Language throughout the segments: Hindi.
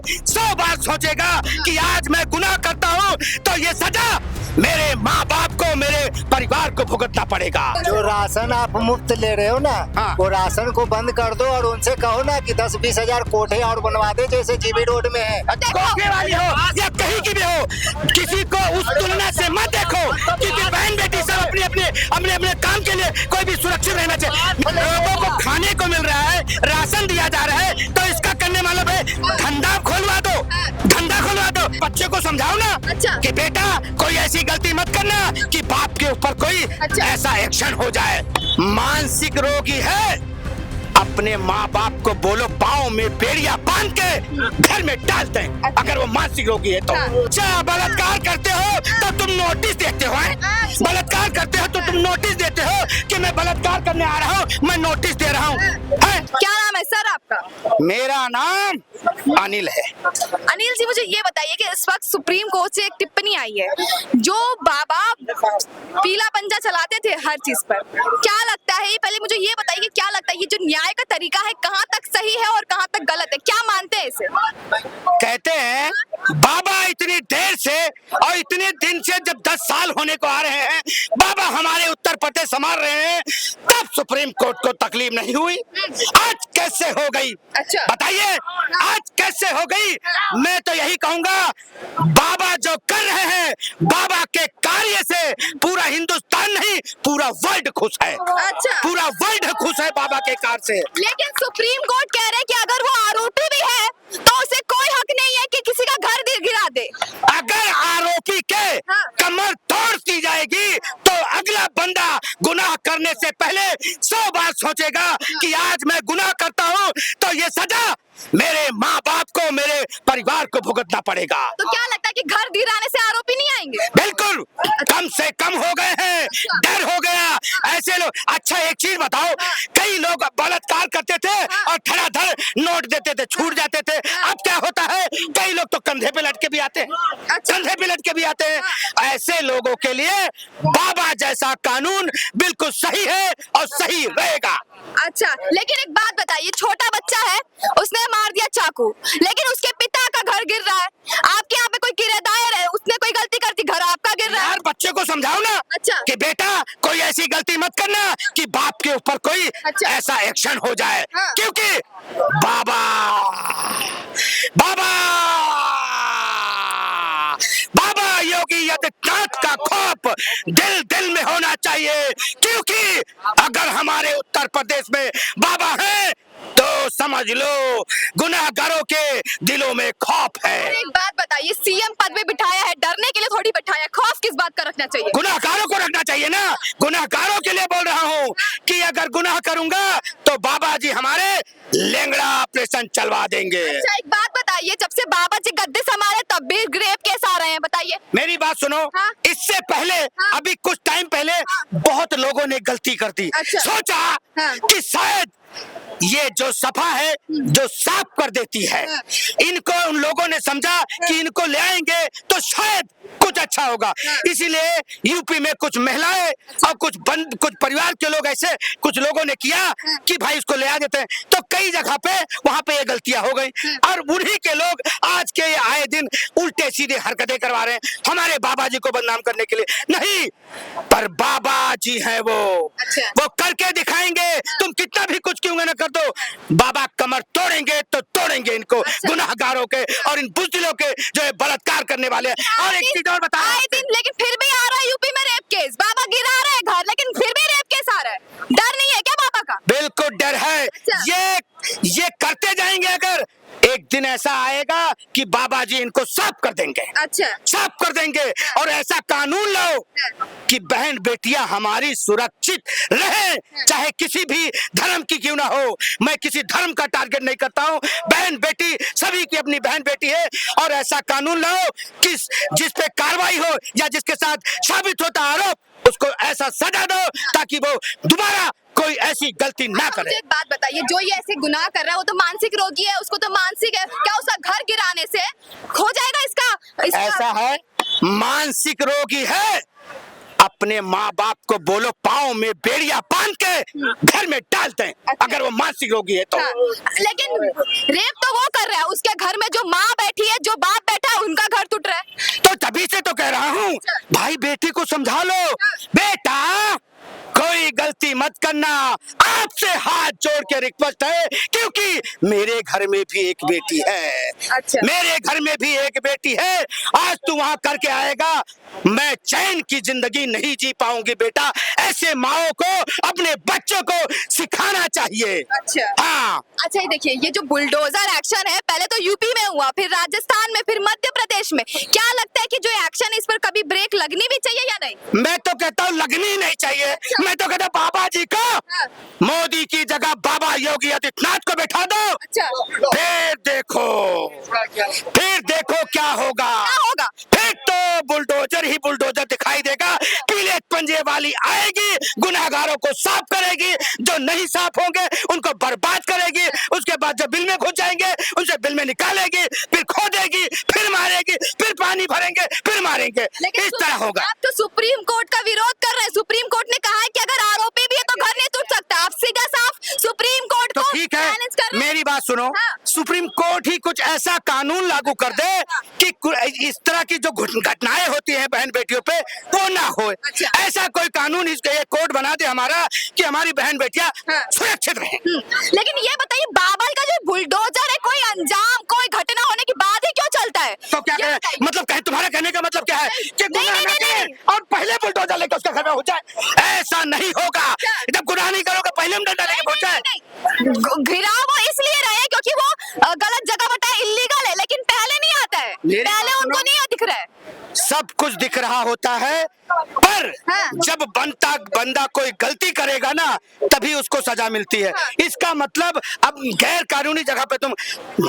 100 बार सोचेगा कि आज मैं गुनाह करता हूँ तो ये सजा मेरे माँ बाप को, मेरे परिवार को भुगतना पड़ेगा। जो राशन आप मुफ्त ले रहे हो ना, हाँ। वो राशन को बंद कर दो और उनसे कहो ना कि 10-20 हजार कोठे और बनवा दे जैसे जीबी रोड में है। कोठे वाली हो या कहीं की भी हो, किसी को उस तुलना से मत देखो, क्योंकि बहन बेटी सब अपने अपने काम के लिए कोई भी सुरक्षित रहना चाहिए। लोगों को खाने को मिल रहा है, राशन दिया जा रहा है, तो इसका करने मतलब है धंधा खोलवा दो, धंधा खोलवा दो। बच्चे को समझाओ ना कि बेटा कोई ऐसी गलती मत करना कि बाप के ऊपर कोई ऐसा एक्शन हो जाए। मानसिक रोगी है, अपने माँ बाप को बोलो पाँव में बेड़िया बांध के घर में डालते हैं, अगर वो मानसिक रोगी है तो। अच्छा, बलात्कार करते हो तो तुम नोटिस देते हो, बलात्कार करते हो तो तुम नोटिस देते हो कि मैं बलात्कार करने आ रहा हूँ, मैं नोटिस दे रहा हूँ। क्या नाम है सर आपका? मेरा नाम अनिल है। अनिल जी, मुझे ये बताइए कि इस वक्त सुप्रीम कोर्ट से एक टिप्पणी आई है, जो बाबा पीला पंजा चलाते थे हर चीज पर, क्या लगता है, ये पहले मुझे ये बताइए कि क्या लगता है ये जो न्याय का तरीका है कहाँ तक सही है और कहाँ तक गलत है, क्या मानते हैं इसे? कहते हैं बाबा इतनी देर से और इतने दिन से, जब 10 साल होने को आ रहे हैं, बाबा हमारे उत्तर प्रदेश संभाल रहे हैं, तब सुप्रीम कोर्ट को तकलीफ नहीं हुई। आज कैसे हो गई? अच्छा, बताइए आज कैसे हो गई? मैं तो यही कहूंगा, बाबा जो कर रहे हैं, बाबा के कार्य से पूरा हिंदुस्तान नहीं, पूरा वर्ल्ड खुश है। अच्छा, पूरा वर्ल्ड खुश है बाबा के कार्य से। लेकिन सुप्रीम कोर्ट कह रहे हैं कि अगर वो आरोपी भी है तो उसे कोई हक नहीं है कि किसी का घर गिरा दे। अगर आरोपी के कमर तोड़ दी जाएगी तो अगला बंदा गुनाह करने से पहले 100 बार सोचेगा कि आज मैं गुनाह करता हूँ तो ये सजा मेरे माँ बाप को, मेरे परिवार को भुगतना पड़ेगा। तो क्या लगता है कि घर गिराने से आरोपी नहीं आएंगे? बिल्कुल, कम से कम हो गए हैं, डर हो गया ऐसे लोग। अच्छा एक चीज बताओ, कई लोग बलात्कार करते थे और धड़ाधड़ नोट देते थे, छूट जाते थे। अब क्या होता है, कई लोग तो कंधे पे लटके भी आते हैं, कंधे पे लटके भी आते हैं। ऐसे लोगों के लिए बाबा जैसा कानून बिल्कुल सही है और सही रहेगा। अच्छा, लेकिन एक बात बताइए, छोटा बच्चा है, उसने मार दिया चाकू, लेकिन उसके पिता का घर गिर रहा है, आपके यहाँ पे कोई किराएदार है, उसने कोई गलती कर दी, घर आपका गिर रहा है। यार बच्चे को समझाओ ना कि बेटा कोई ऐसी गलती मत करना कि बाप के ऊपर कोई ऐसा एक्शन हो जाए, क्योंकि बाबा बाबा बाबा योगी आदित्यनाथ का खौफ दिल दिल में होना चाहिए, क्योंकि अगर हमारे उत्तर प्रदेश में बाबा है तो समझ लो गुनाहगारों के दिलों में खौफ है। एक बात बताइए, सीएम पद पे बिठाया है, डरने के लिए थोड़ी बिठाया, खौफ किस बात का रखना चाहिए? गुनाहगारों को रखना चाहिए ना, गुनाहगारों के लिए बोल रहा हूँ कि अगर गुनाह करूंगा तो बाबा जी हमारे लेंगड़ा ऑपरेशन चलवा देंगे। अच्छा, एक बात बताइए, जब से बाबा जी गद्दी संभाले तब भी रेप केस आ रहे हैं, बताइए। मेरी बात सुनो, इससे पहले अभी कुछ टाइम पहले बहुत लोगों ने गलती कर दी। सोचा कि शायद ये जो सफा है जो साफ कर देती है, इनको उन लोगों ने समझा कि इनको ले आएंगे तो शायद कुछ अच्छा होगा, इसीलिए यूपी में कुछ महिलाएं और कुछ परिवार के लोग ऐसे कुछ लोगों ने किया कि भाई इसको ले आ देते हैं, तो कई जगह पे वहां पे ये गलतियां हो गई और उन्हीं के लोग आज के आए दिन उल्टे सीधे हरकतें करवा रहे हैं हमारे बाबा जी को बदनाम करने के लिए। नहीं, पर बाबा जी हैं वो करके दिखाएंगे, तुम कितना भी कुछ क्यों ना कर दो, बाबा कमर तोड़ेंगे तो तोड़ेंगे इनको, गुनाहगारों के और इन बुज़दिलों के जो है बलात्कार करने वाले हैं। और एक चीज और बता, लेकिन फिर भी आ रहा है यूपी में रेप केस, बाबा गिरा रहे हैं घर, लेकिन फिर भी रेप केस आ रहा है, डर नहीं है क्या बाबा का? बिल्कुल डर है। ये करते जाएंगे, अगर एक दिन ऐसा आएगा कि बाबा जी इनको साफ कर देंगे, साफ कर देंगे, और ऐसा कानून लाओ कि बहन बेटियां हमारी सुरक्षित रहे, चाहे किसी भी धर्म की क्यों ना हो। मैं किसी धर्म का टारगेट नहीं करता हूँ, बहन बेटी सभी की अपनी बहन बेटी है, और ऐसा कानून लाओ कि जिस पे कार्रवाई हो या जिसके साथ साबित होता आरोप, उसको ऐसा सजा दो ताकि वो दोबारा कोई ऐसी गलती ना करे। मुझे एक बात बताइए, जो ये ऐसे गुनाह कर रहा है वो तो मानसिक रोगी है, उसको तो मानसिक है, क्या उसका घर गिराने से हो जाएगा इसका? ऐसा है, मानसिक रोगी है, अपने माँ बाप को बोलो पाँव में बेड़िया बांध के घर में डाल दें, अगर वो मानसिक रोगी है तो। हाँ, लेकिन रेप तो वो कर रहा है, उसके घर में जो माँ बैठी है, जो बाप बैठा है, उनका घर टूट रहा है। तो तभी से तो कह रहा हूँ भाई बेटी को समझा लो, बेटा कोई गलती मत करना, आपसे हाथ जोड़ के रिक्वेस्ट है, क्योंकि मेरे घर में भी एक बेटी है। अच्छा। मेरे घर में भी एक बेटी है, आज तू वहां करके आएगा, मैं चैन की जिंदगी नहीं जी पाऊंगी बेटा। ऐसे माओ को अपने बच्चों को सिखाना चाहिए। अच्छा। हाँ। अच्छा, ये देखिए, ये जो बुलडोजर एक्शन है, पहले तो यूपी में हुआ, फिर राजस्थान में, फिर मध्य प्रदेश में, क्या लगता है कि जो एक्शन है इस पर कभी ब्रेक लगनी भी चाहिए या नहीं? मैं तो कहता हूँ लगनी नहीं चाहिए। मैं तो कहता हूँ बाबा जी को मोदी की जगह बाबा योगी आदित्यनाथ को बैठा दो। अच्छा। फिर देखो क्या होगा। फिर तो बुलडोजर ही बुलडोजर दिखाई देगा। पीले पंजे वाली आएगी, गुनाहगारों को साफ करेगी, जो नहीं साफ होंगे उनको बर्बाद करेगी। उसके बाद जब बिल में घुस जाएंगे उनसे बिल में निकालेगी, फिर खोदेगी, फिर मारेगी, फिर पानी भरेंगे, फिर मारेंगे। इस तरह होगा। आप तो सुप्रीम कोर्ट का विरोध कर रहे हैं। सुप्रीम कोर्ट ने कहा है कि अगर आरोपी भी है तो घर नहीं टूट सकता। आप सीधा साफ सुप्रीम कोर्ट तो को ठीक है, चैलेंज कर रहे हैं। मेरी बात सुनो। हाँ। सुप्रीम कोर्ट ही कुछ ऐसा कानून लागू कर दे कि इस तरह की जो घटनाएं होती हैं बहन बेटियों पे वो ना हो। अच्छा। ऐसा कोई कानून ये कोर्ट बना दे हमारा कि हमारी बहन बेटियां हाँ। सुरक्षित रहें। लेकिन ये बताइए, बाबर का जो बुलडोजर है, कोई अंजाम, कोई घटना होने के बाद ही क्यों चलता है? तो क्या कहे, मतलब तुम्हारा कहने का मतलब क्या है कि गुनाह ना करे और पहले बुलडोजर लेकर उसका घर में हो जाए? ऐसा नहीं होगा। जब गुनाह नहीं करोगे पहले हम डंडा लेके पहुंच जाए। घिराव वो इसलिए रहे क्योंकि वो गलत जगह बताया, इल्लीगल है, लेकिन पहले नहीं आता है। पहले उनको नहीं दिख रहा है। सब कुछ दिख रहा होता है, पर हाँ। जब बंदा कोई गलती करेगा ना तभी उसको सजा मिलती है। हाँ। इसका मतलब अब गैर कानूनी जगह पे तुम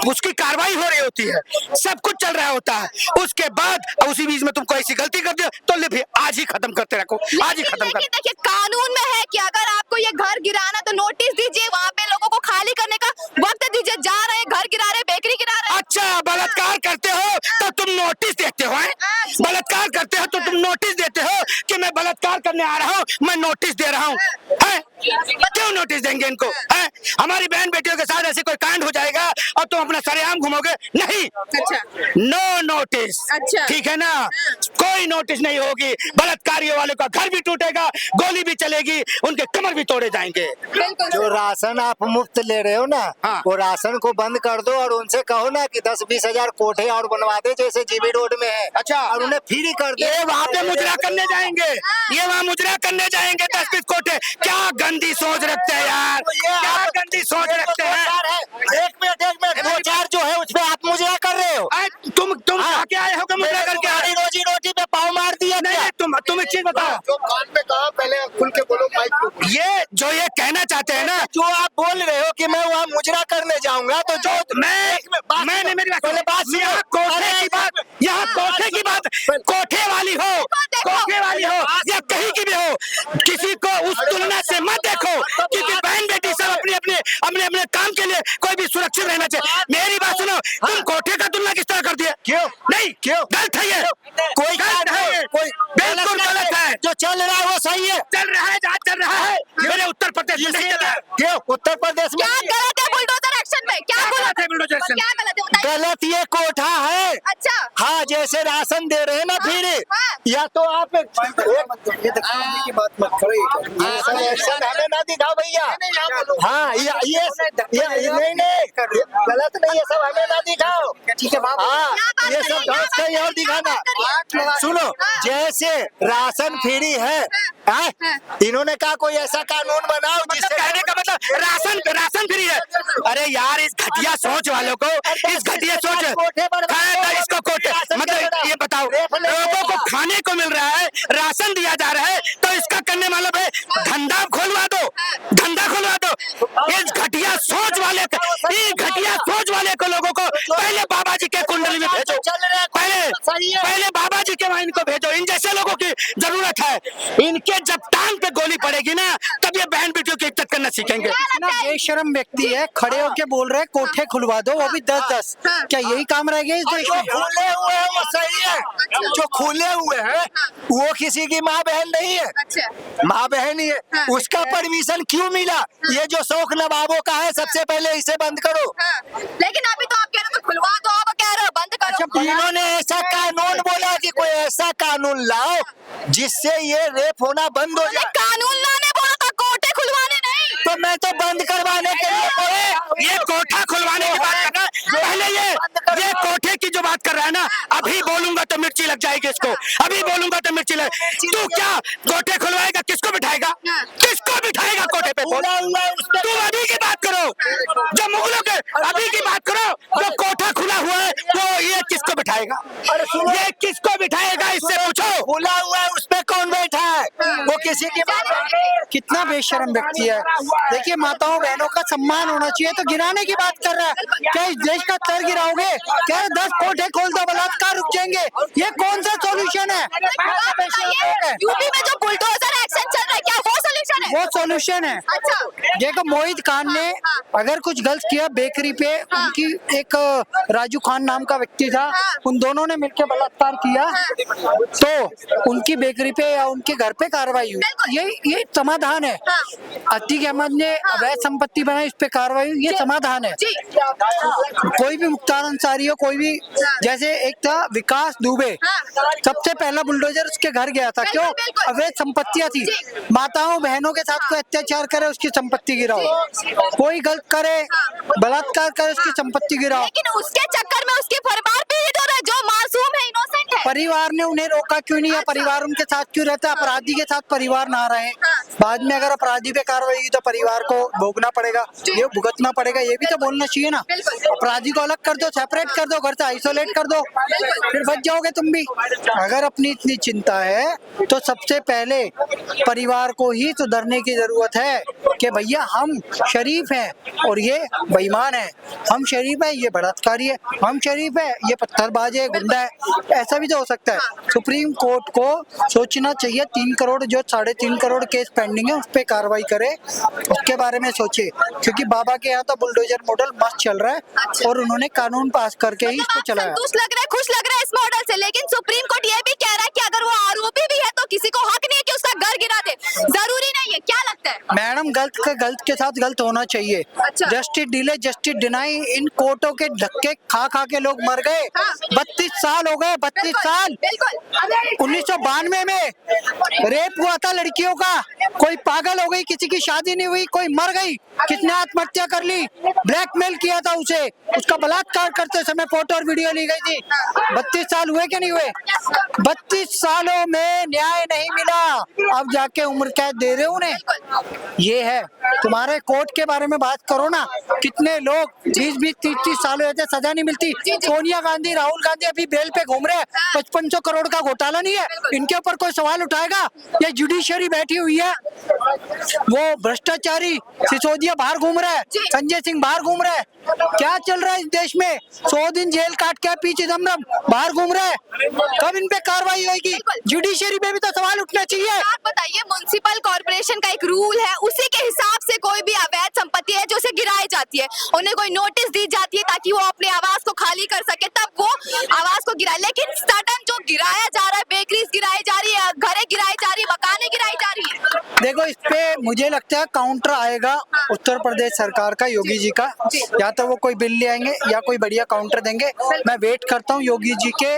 उसकी कार्रवाई हो रही होती है, सब कुछ चल रहा होता है, उसके बाद उसी बीच में तुम कोई ऐसी गलती कर दिया तो ले भी आज ही खत्म करते रखो, आज ही खत्म कर। देखिए, कानून में है कि अगर आपको ये घर गिराना तो नोटिस दीजिए, वहाँ पे लोगों को खाली करने का वक्त दीजिए। जा रहे हैं, घर गिरा रहे, बेकरी गिरा रहे। अच्छा, बलात्कार करते हो तो तुम नोटिस देते हो, हैं? बलात्कार करते हो तो तुम नोटिस देते हो कि मैं बलात्कार करने आ रहा हूँ, मैं नोटिस दे रहा हूँ, हैं? क्यों नोटिस देंगे इनको, हैं? हमारी बहन बेटियों के साथ ऐसे कोई कांड हो जाएगा और तुम अपना सरेआम घूमोगे? नहीं। अच्छा। No notice. अच्छा। ठीक है ना, कोई नोटिस नहीं होगी। बलात्कारियों वाले का घर भी टूटेगा, गोली भी चलेगी, उनके कमर भी तोड़े जाएंगे। जो राशन आप मुफ्त ले रहे हो ना, हाँ। वो राशन को बंद कर दो और उनसे कहो ना कि 10-20 हजार कोठे और बनवा दे जैसे जीबी रोड में है। अच्छा। और उन्हें फ्री कर दे। ये वहाँ पे मुजरा करने जाएंगे, ये वहाँ मुजरा करने जाएंगे 10-20 कोठे। क्या गंदी सोच रखते हैं यार, क्या गंदी सोच रखते हैं। एक मिनट 2-4 जो है उसपे आप मुजरा कर रहे हो। तुम आके आए हो मुजरा करके? हमारी रोजी रोटी पे पाँव मार दिया। नहीं, तुम एक चीज बताओ, जो कान में कहा पहले खुल के बोलो माइक पे। ये जो ये कहना चाहते हैं ना, जो आप बोल रहे हो कि मैं वहाँ मुजरा करने जाऊंगा, तो जो मैंने मेरी पहले बात सुनो। यहाँ कोठे की बात, यहाँ कोठे की बात, कोठे वाली हो, कोठे वाली हो या कहीं की भी हो, किसी को उस तुलना से मत देखो, क्योंकि बहन बेटी सब अपने काम के लिए कोई भी सुरक्षित रहना चाहिए। मेरी बात सुनो, तुम कोठे का तुलना किस तरह कर दिया? क्यों नहीं, क्यों गलत है ये, कोई गलत है ये, कोई बिल्कुल गलत है। जो चल रहा है वो सही है। चल रहा है, जहाँ चल रहा है, मेरे उत्तर प्रदेश में नहीं चल रहा है। क्यों उत्तर प्रदेश में क्या गलत है बुलडोजर एक्शन में? क्या गलत है बुलडोजर एक्शन? क्या गलत है बताइए। गलत ये कोठा है। अच्छा। हाँ, जैसे राशन दे रहे हैं ना फिर, हाँ। या तो आप ये दिखाने की बात मत करो। ये सब एक्शन हमें ना दिखाओ भैया। हाँ, ये नहीं गलत नहीं, ये सब हमें ना दिखाओ। ठीक है बाबा। हाँ, ये सब ढंग से और दिखाना। सुनो, जैसे राशन फ्री है, हाँ? इन्होंने कहा कोई ऐसा कानून बनाओ मतलब कहने का मतलब राशन फ्री है। अरे यार, इस घटिया सोच वालों को, इस घटिया सोच, इसको कोठे मतलब ये बताओ, लोगों को खाने को मिल रहा है, राशन दिया जा रहा है, तो इसका करने मतलब है धंधा खुलवा दो, धंधा खुलवा दो। इस घटिया सोच वाले को लोगों को पहले बाबा जी के कुंडली में भेजो, पहले बाबा जी के वहाँ इनको भेजो। इन जैसे लोगों की जरूरत है। इनके जब टांग पे गोली पड़ेगी ना, तब ये बहन बेटियों की इज्जत करना सीखेंगे। इतना बेशरम व्यक्ति है, खड़े होके बोल रहे हैं कोठे खुलवा दो, वो भी 10-10। क्या यही काम रह गया इस देश जो में? खुले हुए हैं वो सही है, जो खुले हुए हैं वो किसी की माँ बहन नहीं है, अच्छा माँ बहन ही है। उसका परमिशन क्यों मिला? ये जो शौक नवाबों का है, सबसे पहले इसे बंद करो। लेकिन अभी तो आप कह रहे हो तो खुलवा दो, आप कह रहे हो बंद करो। इन्होंने ऐसा कानून बोला कि कोई ऐसा कानून लाओ जिससे ये रेप होना बंद हो ये जाए। कानून लाने बोला था, कोठे खुलवाने नहीं। तो मैं तो बंद करवाने के लिए बोले। ये कोठा खुलवाने की बात कर रहा है, पहले ये कोठे की जो बात कर रहा है ना, अभी बोलूंगा तो मिर्ची लग जाएगी इसको, अभी बोलूंगा तो मिर्ची लग। तू क्या कोठे खुलवाएगा? किसको बिठाएगा? किसको बिठाएगा कोठे पे? बोल। तू अभी की बात करो, जो मुगलों के अभी की बात करो, जो कोठा खुला हुआ है वो ये किसको बिठाएगा? ये किसको बिठाएगा? इससे पूछो। खुला हुआ है, उस पे कौन बैठा है? वो किसी की बात नहीं। कितना बेशरम व्यक्ति है। देखिए, माताओं बहनों का सम्मान होना चाहिए, तो गिराने की बात कर रहा है। क्या इस देश का सर गिराओगे? क्या 10 कोठे खोल दो, बलात्कार रुक जाएंगे? ये कौन सा सॉल्यूशन है? यूपी में जो बुलडोजर एक्शन चल रहा है, क्या वो सॉल्यूशन है? वो सॉल्यूशन है। अच्छा देखो, मोहित खान ने अगर कुछ गलत किया बेकरी पे, उनकी एक राजू खान नाम का व्यक्ति था, उन दोनों ने मिलकर बलात्कार किया, तो उनकी बेकरी पे या उनके घर पे कार्रवाई हुई। ये समाधान है। अतीक अहमद ने अवैध संपत्ति बनाई, इस पे कार्रवाई हुई, ये समाधान है। जी कोई भी मुख्तार अंसारी हो, कोई भी, जैसे एक था विकास दुबे, सबसे पहला बुलडोजर उसके घर गया था। क्यों? अवैध संपत्तियां थी। माताओं बहनों के साथ कोई अत्याचार करे, उसकी संपत्ति गिराओ। कोई गलत करे, बलात्कार करे, उसकी संपत्ति गिराओ। लेकिन उसके चक्कर में उसके परिवार पीड़ित हो रहा है, जो मासूम है, इनोसेंट है। परिवार ने उन्हें रोका क्यों नहीं, या परिवार उनके साथ क्यों रहता है? अपराधी के साथ परिवार ना रहे। बाद में अगर अपराधी पे कार्रवाई हुई तो परिवार को भोगना पड़ेगा, ये भुगतना पड़ेगा, ये भी तो बोलना चाहिए ना। अपराधी को अलग कर दो, सेपरेट कर दो, घर से आइसोलेट कर दो, फिर बच जाओगे तुम भी। अगर अपनी इतनी चिंता है तो सबसे पहले परिवार को ही सुधरने की जरूरत है कि भैया हम शरीफ हैं और ये बेईमान है, हम शरीफ है ये बलात्कारी है, हम शरीफ है ये पत्थरबाज है, गुंडा है। ऐसा भी तो हो सकता है। सुप्रीम कोर्ट को सोचना चाहिए। 3 करोड़ जो 3.5 करोड़ केस पेंडिंग है, उस पे कार्रवाई करे, उसके बारे में सोचे, क्योंकि बाबा के यहाँ तो बुलडोजर मॉडल मस्त चल रहा है और उन्होंने कानून पास करके ही इसको चलाया। संतुष्ट लग रहा है, खुश लग रहा है इस मॉडल से, लेकिन सुप्रीम कोर्ट ये भी कह रहा है कि अगर वो आरोपी भी है तो किसी को हक नहीं है कि उसका घर गिरा दे। जरूरी नहीं है, क्या लगता है? मैडम, गलत के साथ गलत होना चाहिए। अच्छा। जस्टिस डिले जस्टिस डिनाई, इन कोर्टों के धक्के खा खा के लोग मर गए। 32 साल हो गए, 32 साल। बिल्कुल 1992 में रेप हुआ था लड़कियों का, कोई पागल हो गई, किसी की शादी नहीं हुई, कोई मर गई, किसने आत्महत्या कर ली, ब्लैकमेल किया था उसे, उसका बलात्कार करते समय फोटो और वीडियो ली गई थी। 32 साल हुए कि नहीं हुए? 32 सालों में न्याय नहीं मिला, अब जाके उम्र कैद दे रहे उन्हें। ये है। तुम्हारे कोर्ट के बारे में बात करो ना, कितने लोग 20-20, 30-30 साल हुए थे, सजा नहीं मिलती। सोनिया गांधी, राहुल गांधी अभी बेल पे घूम रहे हैं। 5500 करोड़ का घोटाला नहीं है, इनके ऊपर कोई सवाल उठाएगा? ये जुडिशरी बैठी हुई है, वो भ्रष्टाचारी सिसोदिया बाहर घूम रहा है, संजय सिंह बाहर घूम रहा है। क्या चल रहा है इस देश में? 100 दिन जेल काट के पी चिदम्बरम बाहर घूम रहे हैं। कब इन पे कार्रवाई होगी? जुडिशरी पे भी तो सवाल उठना चाहिए। आप बताइए, म्युनिसिपल कॉर्पोरेशन का एक रूल है, उसी के हिसाब से कोई भी अवैध संपत्ति है जो उसे गिराई जाती है, उन्हें कोई नोटिस दी जाती है ताकि वो अपने आवास को खाली कर सके, तब वो आवास को गिराए। लेकिन सडन जो गिराया जा रहा है, बेकरीज गिराई जा रही है, घरें गिराई जा रही है, मकानें गिराई जा रही है। देखो, इस पे मुझे लगता है काउंटर आएगा उत्तर प्रदेश सरकार का, योगी जी का। या तो वो कोई बिल ले आएंगे या कोई बढ़िया काउंटर देंगे। मैं वेट करता हूँ योगी जी के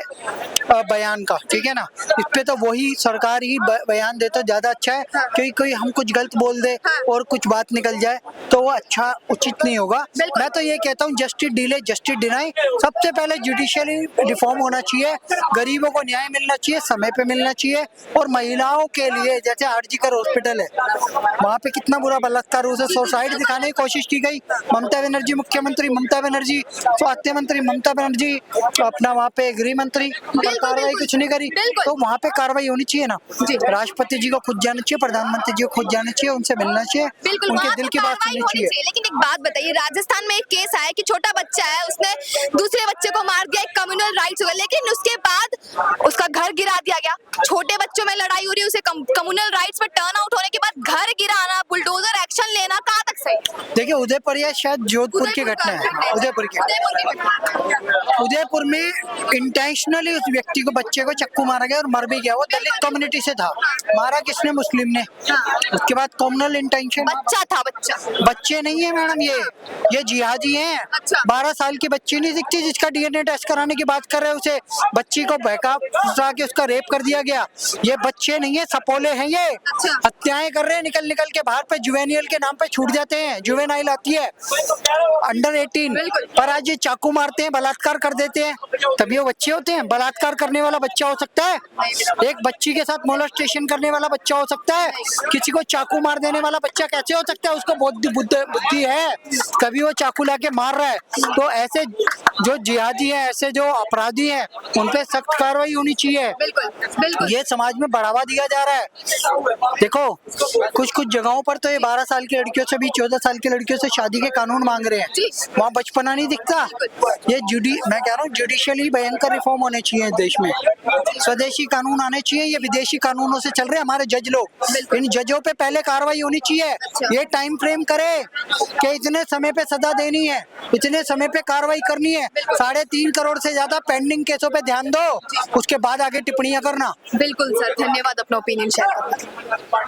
बयान का, ठीक है ना। इस पे तो वही सरकार ही बयान दे तो ज्यादा अच्छा है, क्योंकि कोई हम कुछ गलत बोल दे और कुछ बात निकल जाए तो वो अच्छा उचित नहीं होगा। मैं तो ये कहता हूँ, जस्टिस डिले जस्टिस डिनाई। सबसे पहले जुडिशियली रिफॉर्म होना चाहिए, गरीबों को न्याय मिलना चाहिए, समय पे मिलना चाहिए। और महिलाओं के लिए, जैसे आरजीकर हॉस्पिटल है, वहाँ पे कितना बुरा बलात्कार, उसे सुसाइड दिखाने की कोशिश की गई। ममता बनर्जी मुख्यमंत्री, ममता बनर्जी स्वास्थ्य मंत्री, ममता बनर्जी अपना वहाँ पे गृह मंत्री, कार्रवाई कुछ नहीं करी। तो वहाँ पे कार्रवाई होनी चाहिए ना। राष्ट्रपति जी को खुद जाना चाहिए, प्रधानमंत्री जी को खुद जाना चाहिए, उनसे मिलना चाहिए, उनके दिल की बात सुननी चाहिए। लेकिन एक बात बताइए, राजस्थान में एक केस आया कि छोटा बच्चा है, उसने दूसरे बच्चे को मार दिया, एक कम्युनल राइट्स हुआ, लेकिन उसके बाद उसका घर गिरा दिया गया। छोटे बच्चों में लड़ाई हो रही है, उसे कम्युनल राइट्स पर टर्न आउट होने के बाद घर गिराना, बुलडोजर एक्शन लेना देखिए उदयपुर या शायद जोधपुर की घटना है, उदयपुर की। उदयपुर में इंटेंशनली उस व्यक्ति को, बच्चे को चक्कू मारा गया और मर भी गया। वो दलित कम्युनिटी से था, मारा किसने? मुस्लिम ने। उसके बाद कॉमनल इंटेंशन, बच्चा था, बच्चा। बच्चे नहीं है मैडम, ये जिहादी हैं। अच्छा। 12 साल की बच्ची नहीं दिखती जिसका डीएनए टेस्ट कराने की बात कर रहे हैं, उसे बच्ची को बहका फुसला के उसका रेप कर दिया गया। ये बच्चे नहीं है, सपोले हैं ये। अच्छा। हत्याएं कर रहे हैं, निकल निकल के बाहर पे जुवेनियल के नाम पे छूट जाते हैं। जुवेनाइल आती है अंडर 18, पर आज ये चाकू मारते हैं, बलात्कार कर देते हैं, तभी वो बच्चे होते हैं। बलात्कार करने वाला बच्चा हो सकता है, एक बच्ची के साथ मोलेस्टेशन करने वाला बच्चा हो सकता है, किसी को चाकू मार देने वाला बच्चा कैसे हो सकता है? उसको बुद्धि है, कभी वो चाकू लाके मार रहा है। तो ऐसे जो जिहादी है, ऐसे जो अपराधी हैं, उन पे सख्त कार्रवाई होनी चाहिए। बिल्कुल। ये समाज में बढ़ावा दिया जा रहा है। देखो कुछ जगहों पर तो ये 12 साल की लड़कियों से भी 14 साल की लड़कियों से शादी के कानून मांग रहे हैं, वहाँ बचपना नहीं दिखता। ये मैं कह रहा हूँ जुडिशियली भयंकर रिफॉर्म होने चाहिए देश में, स्वदेशी कानून आने चाहिए। ये विदेशी कानूनों से चल रहे हैं हमारे जज लोग, इन जजों पे पहले कार्रवाई होनी चाहिए। ये टाइम फ्रेम करे कि इतने समय पे सजा देनी है, इतने समय पे कार्रवाई करनी है। 3.5 करोड़ से ज्यादा पेंडिंग केसों पे ध्यान दो, उसके बाद आगे टिप्पणियां करना। बिल्कुल सर, धन्यवाद अपना ओपिनियन शेयर करने के लिए।